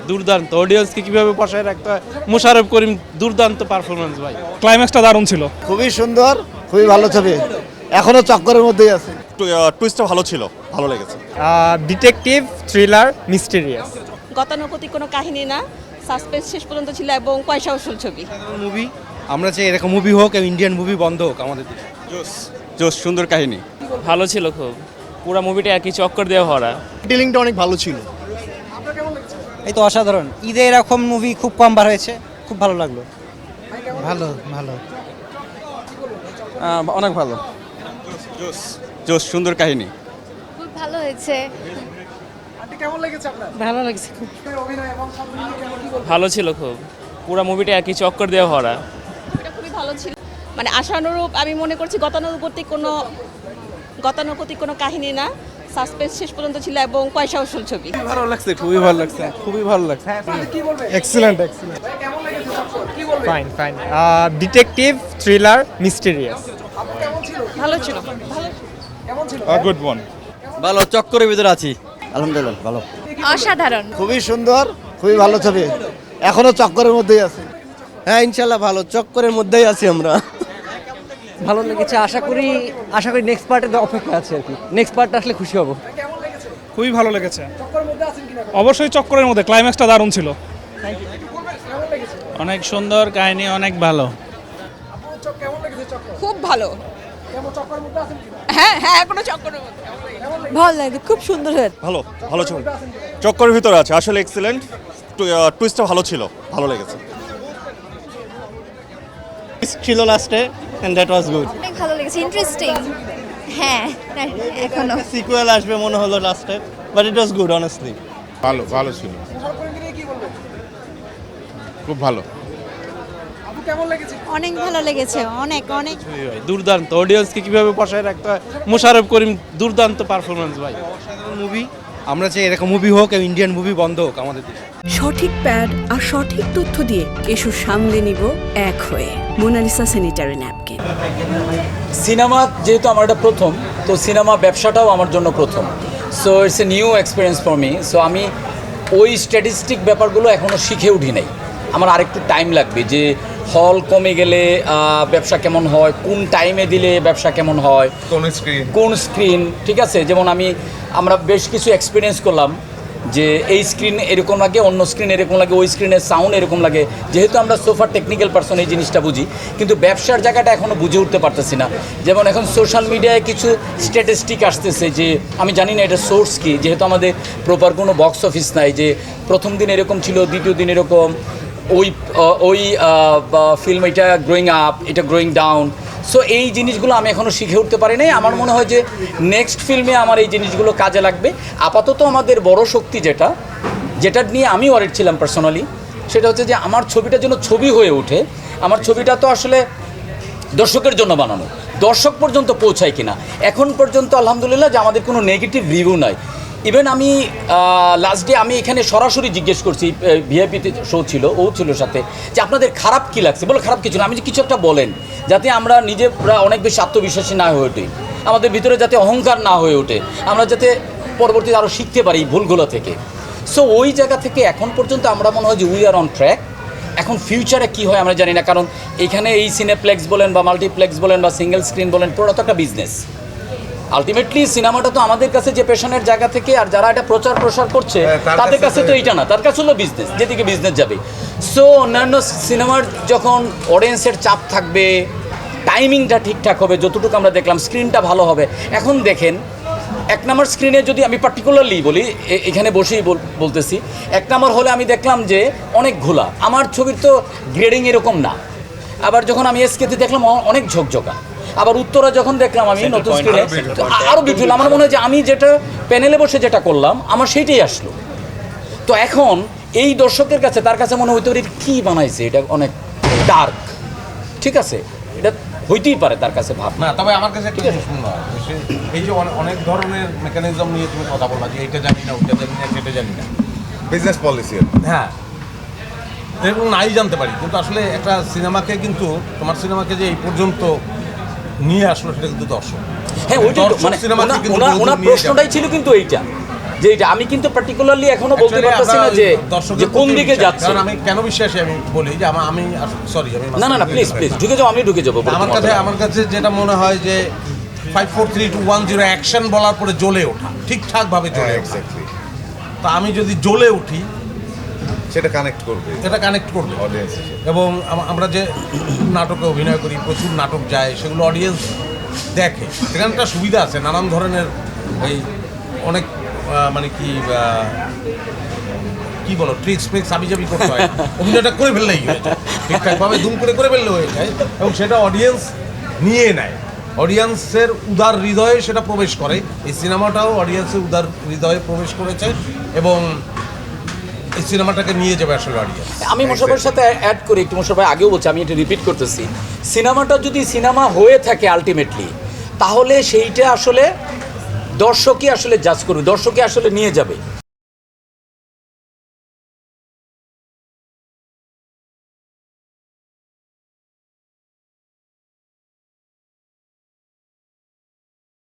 দুর্দান্ত অডিয়েন্সকে কিভাবে বসায় রাখতে হয়, মোশাররফ করিম দুর্দান্ত পারফরমেন্স ভাই। ক্লাইম্যাক্সটা দারুণ ছিল। খুবই সুন্দর, খুবই ভালো ছবি, এখনো চক্করের মধ্যেই আছে। টুইস্টটা ভালো ছিল, ভালো লেগেছে। Detective thriller mysterious. গতানুগতিক কোনো কাহিনী না, সাসপেন্স শেষ পর্যন্ত ছিল এবং পয়সা উসুল ছবি। মুভি আমরা চাই এরকম মুভি হোক, ইন্ডিয়ান মুভি বন্ধ হোক আমাদের দেশে। জোস সুন্দর কাহিনী। ভালো ছিল খুব, পুরো মুভিটা একই চক্কর দিয়ে ভরা। ডিলিংটা অনেক ভালো ছিল। এই তো অসাধারণ, ঈদে এরকম মুভি খুব কম বার হয়েছে, খুব ভালো লাগলো। ভালো ভালো অনেক ভালো। জোস সুন্দর কাহিনী। খুব ভালো হয়েছে। ভালো লাগছে খুব। ভালো ছিল খুব, পুরো মুভিটা একই চক্কর দিয়ে ভরা। এটা খুবই ভালো ছিল, মানে আশানুরূপ। আমি মনে করছি গতানুগতিক কোনো কাহিনী না, সাসপেন্স শেষ পর্যন্ত ছিল এবং পয়সা উসুল ছবি। ভালো লাগছে, খুবই ভালো লাগছে, খুবই ভালো লাগছে। Excellent excellent, fine fine. Detective thriller mysterious. ভালো ছিল। Good one. ভালো, চক্করের ভিতরে আছি। আলহামদুলিল্লাহ ভালো। অসাধারণ। খুবই সুন্দর, খুবই ভালো ছবি, এখনো চক্করের মধ্যেই আছে। হ্যাঁ ইনশাল্লাহ ভালো, চক্করের মধ্যেই আছি আমরা। ভালো লেগেছে, আশা করি নেক্সট পার্টের অপেক্ষা আছে আর কি। নেক্সট পার্টটা আসলে খুশি হব। খুবই ভালো লেগেছে, অবশ্যই চক্করের মধ্যে। ক্লাইম্যাক্সটা দারুণ ছিল। অনেক সুন্দর কাহিনী, অনেক ভালো। খুব ভালো। হ্যাঁ হ্যাঁ, এখনো চক্করের মধ্যে। ভালো লাগে, খুব সুন্দর হয়েছে। ভালো, ভালো ছবি। চক্করের ভিতরে আছে, আসলে এক্সিলেন্ট। টুইস্টটা ভালো ছিল, ভালো লেগেছে। ছিল লাস্টে এন্ড দ্যাট ওয়াজ গুড। অনেক ভালো লেগেছে, ইন্টারেস্টিং। হ্যাঁ, এখনো সিকুয়েল আসবে মনে হলো লাস্টে, but it was good honestly. ভালো ভালো ছিল, খুব ভালো। অনেক ভালো লেগেছে, অনেক অনেক। দুর্দান্ত অডিয়েন্সকে কিভাবে বসায় রাখতে হয়, মোশাররফ করিম দুর্দান্ত পারফরমেন্স ভাই। মুভি আমরা চাই এরকম মুভি হোক, ইন্ডিয়ান মুভি বন্ধ হোক আমাদের দেশে। সঠিক প্যাড আর সঠিক তথ্য দিয়ে এসব সামলে নিব এক হয়ে। Mona Lisa sanitary napkin. সিনেমা যেহেতু আমার এটা প্রথম, তো সিনেমা ব্যবসাটাও আমার জন্য প্রথম। So it's a new experience for me. So আমি ওই স্ট্যাটিস্টিক ব্যাপারগুলো এখনও শিখে উঠি নাই। আমার আরেকটু টাইম লাগবে, যে হল কমে গেলে ব্যবসা কেমন হয়, কোন টাইমে দিলে ব্যবসা কেমন হয়, কোন স্ক্রিন। ঠিক আছে, যেমন আমরা বেশ কিছু এক্সপিরিয়েন্স করলাম যে এই স্ক্রিন এরকম লাগে, অন্য স্ক্রিন এরকম লাগে, ওই স্ক্রিনের সাউন্ড এরকম লাগে। যেহেতু আমরা সোফার টেকনিক্যাল পারসন, এই জিনিসটা বুঝি, কিন্তু ব্যবসার জায়গাটা এখনও বুঝে উঠতে পারতেছি না। যেমন এখন সোশ্যাল মিডিয়ায় কিছু স্ট্যাটিস্টিক আসতেছে, যে আমি জানি না এটা সোর্স কি, যেহেতু আমাদের প্রপার কোনো বক্স অফিস নাই, যে প্রথম দিন এরকম ছিল, দ্বিতীয় দিন এরকম, ওই ফিল্ম এটা গ্রোয়িং আপ, এটা গ্রোয়িং ডাউন। সো এই জিনিসগুলো আমি এখনও শিখে উঠতে পারি নাই। আমার মনে হয় যে নেক্সট ফিল্মে আমার এই জিনিসগুলো কাজে লাগবে। আপাতত আমাদের বড় শক্তি যেটা নিয়ে আমি ওয়ারিড ছিলাম পার্সোনালি, সেটা হচ্ছে যে আমার ছবিটা যেন ছবি হয়ে ওঠে। আমার ছবিটা তো আসলে দর্শকের জন্য বানানো, দর্শক পর্যন্ত পৌঁছায় কিনা। এখন পর্যন্ত আলহামদুলিল্লাহ যে আমাদের কোনো নেগেটিভ রিভিউ নাই। ইভেন আমি লাস্ট ডে আমি এখানে সরাসরি জিজ্ঞেস করছি, ভিআইপিতে শো ছিল, ও ছিল সাথে, যে আপনাদের খারাপ কী লাগছে। বলে খারাপ কিছু না, আমি যে কিছু একটা বলেন, যাতে আমরা নিজেরা অনেক বেশি আত্মবিশ্বাসী না হয়ে ওঠে, আমাদের ভিতরে যাতে অহংকার না হয়ে ওঠে, আমরা যাতে পরবর্তীতে আরও শিখতে পারি ভুলগুলো থেকে। সো ওই জায়গা থেকে এখন পর্যন্ত আমরা মনে হয় যে উই আর অন ট্র্যাক। এখন ফিউচারে কী হয় আমরা জানি না, কারণ এখানে এই সিনেপ্লেক্স বলেন বা মাল্টিপ্লেক্স বলেন বা সিঙ্গেল স্ক্রিন বলেন, পুরো তো একটা বিজনেস। আলটিমেটলি সিনেমাটা তো আমাদের কাছে যে পেশনের জায়গা থেকে, আর যারা এটা প্রচার প্রসার করছে তাদের কাছে তো এইটা না, তার কাছে হলো বিজনেস, যেদিকে বিজনেস যাবে। সো অন্যান্য সিনেমার যখন অডিয়েন্সের চাপ থাকবে, টাইমিংটা ঠিকঠাক হবে, যতটুকু আমরা দেখলাম স্ক্রিনটা ভালো হবে। এখন দেখেন, এক নম্বর স্ক্রিনে যদি আমি পার্টিকুলারলি বলি, এখানে বসেই বলতেছি, এক নম্বর হলে আমি দেখলাম যে অনেক ঘোলা, আমার ছবির তো গ্রেডিং এরকম না। আবার যখন আমি এসকেতে দেখলাম অনেক ঝকঝকা। আবার উত্তরা যখন দেখলাম আমি নতুন স্ক্রিনে, আরও বিউটিফুল। আমার মনে হয় যে আমি যেটা প্যানেলে বসে যেটা করলাম, আমার সেইটাই আসলো। তো এখন এই দর্শকের কাছে, তার কাছে মনে হইতে পারে কী বানাইছে, এটা অনেক ডার্ক। ঠিক আছে, এটা হইতেই পারে তার কাছে ভাব না। তবে আমার কাছে একটা জিনিস মনে হয়, এই যে অনেক ধরনের মেকানিজম নিয়ে তুমি কথা বলবা, যে এইটা জানি না, ওইটা জানি না, সেটা জানি না, বিজনেস পলিসি। হ্যাঁ, এরকম নাই জানতে পারি, কিন্তু আসলে একটা সিনেমাকে, কিন্তু তোমার সিনেমাকে যে এই পর্যন্ত নিয়ে আসলো, সেটা কিন্তু দর্শক। হ্যাঁ, ওইটা মানে ওনার প্রশ্নটাই ছিল কিন্তু এইটা, যে এটা আমি কিন্তু পার্টিকুলারলি এখনো বলতে Actually, পারতেছি না আমরা যে দর্শকদের যে কোন প্রতি দিকে বিশ্বাস, যাচ্ছে। কারণ আমি কেন বিশ্বাসী আমি বলি যে আমি সরি আমি না না না প্লিজ প্লিজ ঢুকে যাও, আমি ঢুকে যাবো। আমার কাছে যেটা মনে হয় যে 5 4 3 2 1 0 অ্যাকশন বলার পরে জ্বলে ওঠা ঠিকঠাক ভাবে জ্বলে ওঠা। তা আমি যদি জ্বলে উঠি সেটা কানেক্ট করবে, এটা কানেক্ট করবে অডিয়েন্স। এবং আমরা যে নাটকে অভিনয় করি, প্রচুর নাটক যায়, সেগুলো অডিয়েন্স দেখে। সেখানে একটা সুবিধা আছে, নানান ধরনের এই অনেক মানে কি বলো ট্রিক্স ফ্রিক্স আবিজাবি করতে হয়, অভিনয়টা করে ফেললেই হয়ে যায়, ঠিকঠাকভাবে দুম করে ফেললে হয়ে যায়, এবং সেটা অডিয়েন্স নিয়ে নেয়, অডিয়েন্সের উদার হৃদয়ে সেটা প্রবেশ করে। এই সিনেমাটাও অডিয়েন্সের উদার হৃদয়ে প্রবেশ করেছে এবং এই সিনেমাটাকে নিয়ে যাবে আসলে অডিয়েন্স। আমি মোশারফের সাথে অ্যাড করি একটু, মোশারফ ভাই আগেও বলছি, আমি এটা রিপিট করতেছি, সিনেমাটা যদি সিনেমা হয়ে থাকে আলটিমেটলি, তাহলে সেইটা আসলে দর্শকই আসলে জাজ করবে, দর্শকই আসলে নিয়ে যাবে।